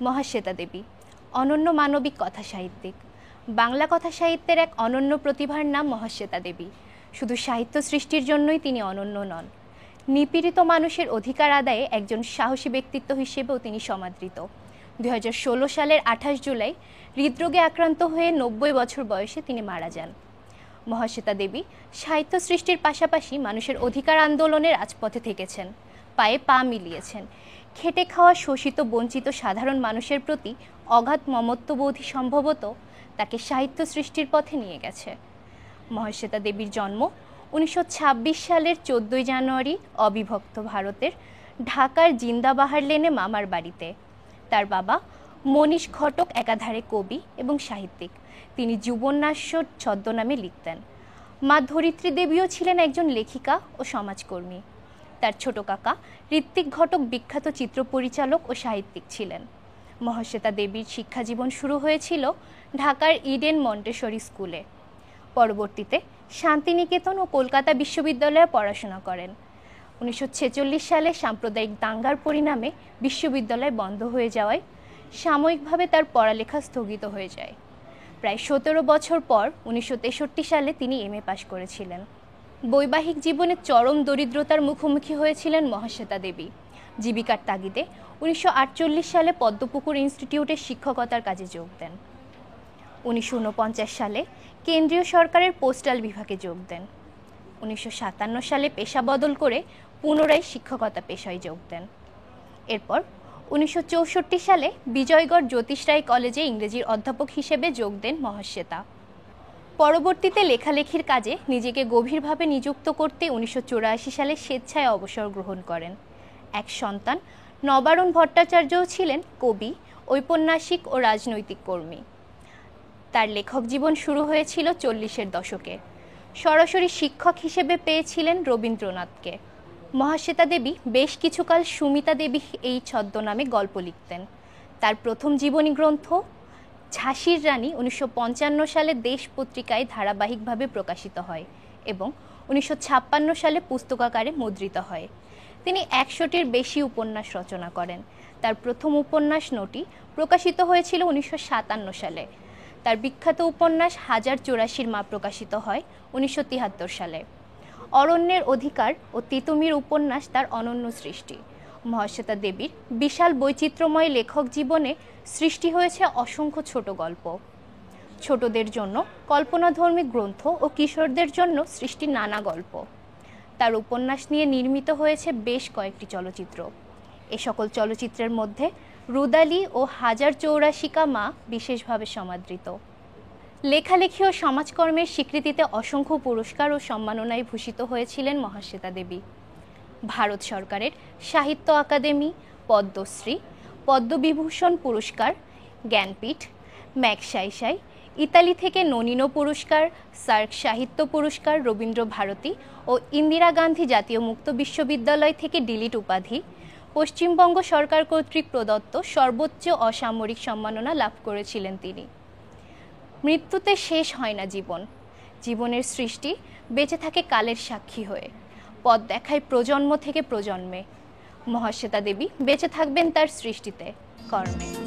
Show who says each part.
Speaker 1: মহাশ্বেতা দেবী অনন্য মানবিক কথা সাহিত্যিক। বাংলা কথা সাহিত্যের এক অনন্য প্রতিভার নাম মহাশ্বেতা দেবী। শুধু সাহিত্য সৃষ্টির জন্যই তিনি অনন্য নন, নিপীড়িত মানুষের অধিকার আদায়ে একজন সাহসী ব্যক্তিত্ব হিসেবেও তিনি সমাদৃত। 2016 সালের 28 জুলাই হৃদরোগে আক্রান্ত হয়ে 90 বছর বয়সে তিনি মারা যান। মহাশ্বেতা দেবী সাহিত্য সৃষ্টির পাশাপাশি মানুষের অধিকার আন্দোলনের রাজপথে থেকেছেন, পায়ে পা মিলিয়েছেন। খেটে খাওয়া শোষিত বঞ্চিত সাধারণ মানুষের প্রতি অগাধ মমত্ববোধই সম্ভবত তাকে সাহিত্য সৃষ্টির পথে নিয়ে গেছে। মহাশ্বেতা দেবীর জন্ম 1926 সালের 14 জানুয়ারি অবিভক্ত ভারতের ঢাকার জিন্দাবাহার লেনে মামার বাড়িতে। তার বাবা মনীষ ঘটক একাধারে কবি এবং সাহিত্যিক। তিনি যুবন্যাস্য ছদ্মনামে লিখতেন। মা ধরিত্রী দেবীও ছিলেন একজন লেখিকা ও সমাজকর্মী। তার ছোট কাকা ঋত্বিক ঘটক বিখ্যাত চিত্র পরিচালক ও সাহিত্যিক ছিলেন। মহাশ্বেতা দেবীর শিক্ষাজীবন শুরু হয়েছিল ঢাকার ইডেন মন্টেসরি স্কুলে। পরবর্তীতে শান্তিনিকেতন ও কলকাতা বিশ্ববিদ্যালয়ে পড়াশোনা করেন। 1946 সালে সাম্প্রদায়িক দাঙ্গার পরিণামে বিশ্ববিদ্যালয় বন্ধ হয়ে যাওয়ায় সাময়িকভাবে তার পড়ালেখা স্থগিত হয়ে যায়। প্রায় 17 বছর পর 1963 সালে তিনি এমএ পাশ করেছিলেন। বৈবাহিক জীবনে চরম দরিদ্রতার মুখোমুখি হয়েছিলেন মহাশ্বেতা দেবী। জীবিকার তাগিদে 1948 সালে পদ্মপুকুর ইনস্টিটিউটে শিক্ষকতার কাজে যোগ দেন। 1949 সালে কেন্দ্রীয় সরকারের পোস্টাল বিভাগে যোগ দেন। 1957 সালে পেশা বদল করে পুনরায় শিক্ষকতা পেশায় যোগ দেন। এরপর 1964 সালে বিজয়গড় জ্যোতিষ রায় কলেজে ইংরেজির অধ্যাপক হিসেবে যোগ দেন মহাশ্বেতা। পরবর্তীতে লেখালেখির কাজে নিজেকে গভীরভাবে নিযুক্ত করতে 1984 সালে স্বেচ্ছায় অবসর গ্রহণ করেন। এক সন্তান নবারুণ ভট্টাচার্যও ছিলেন কবি, ঔপন্যাসিক ও রাজনৈতিক কর্মী। তার লেখক জীবন শুরু হয়েছিল 40-এর দশকে। সরাসরি শিক্ষক হিসেবে পেয়েছিলেন রবীন্দ্রনাথকে। মহাশ্বেতা দেবী বেশ কিছুকাল সুমিতা দেবী এই ছদ্মনামে গল্প লিখতেন। তার প্রথম জীবনী গ্রন্থ ঝাঁসির রানী 1955 সালে দেশ পত্রিকায় ধারাবাহিকভাবে প্রকাশিত হয় এবং 1956 সালে পুস্তকাকারে মুদ্রিত হয়। তিনি 100টির বেশি উপন্যাস রচনা করেন। তার প্রথম উপন্যাস নটি প্রকাশিত হয়েছিল 1957 সালে। তার বিখ্যাত উপন্যাস 1084 মা প্রকাশিত হয় 1973 সালে। অরণ্যের অধিকার ও তিতুমির উপন্যাস তার অনন্য সৃষ্টি। মহাশ্বেতা দেবীর বিশাল বৈচিত্র্যময় লেখক জীবনে সৃষ্টি হয়েছে অসংখ্য ছোট গল্প। ছোটদের জন্য কল্পনাধর্মী গ্রন্থ ও কিশোরদের জন্য সৃষ্টি নানা গল্প। তার উপন্যাস নিয়ে নির্মিত হয়েছে বেশ কয়েকটি চলচ্চিত্র। এ সকল চলচ্চিত্রের মধ্যে রুদালি ও 1084 মা বিশেষভাবে সমাদৃত। লেখালেখি ও সমাজকর্মের স্বীকৃতিতে অসংখ্য পুরস্কার ও সম্মাননায় ভূষিত হয়েছিলেন মহাশ্বেতা দেবী। ভারত সরকারের সাহিত্য আকাদেমি, পদ্মশ্রী, পদ্মবিভূষণ পুরস্কার, জ্ঞানপীঠ, ম্যাগসাইসাই, ইতালি থেকে ননিনো পুরস্কার, সার্ক সাহিত্য পুরস্কার, রবীন্দ্র ভারতী ও ইন্দিরা গান্ধী জাতীয় মুক্ত বিশ্ববিদ্যালয় থেকে ডিলিট উপাধি, পশ্চিমবঙ্গ সরকার কর্তৃক প্রদত্ত সর্বোচ্চ অসামরিক সম্মাননা লাভ করেছিলেন তিনি। মৃত্যুতে শেষ হয় না জীবন। জীবনের সৃষ্টি বেঁচে থাকে কালের সাক্ষী হয়ে, পথ দেখায় প্রজন্ম থেকে প্রজন্মে। মহাশ্বেতা দেবী বেঁচে থাকবেন তার সৃষ্টিতে, কর্মে।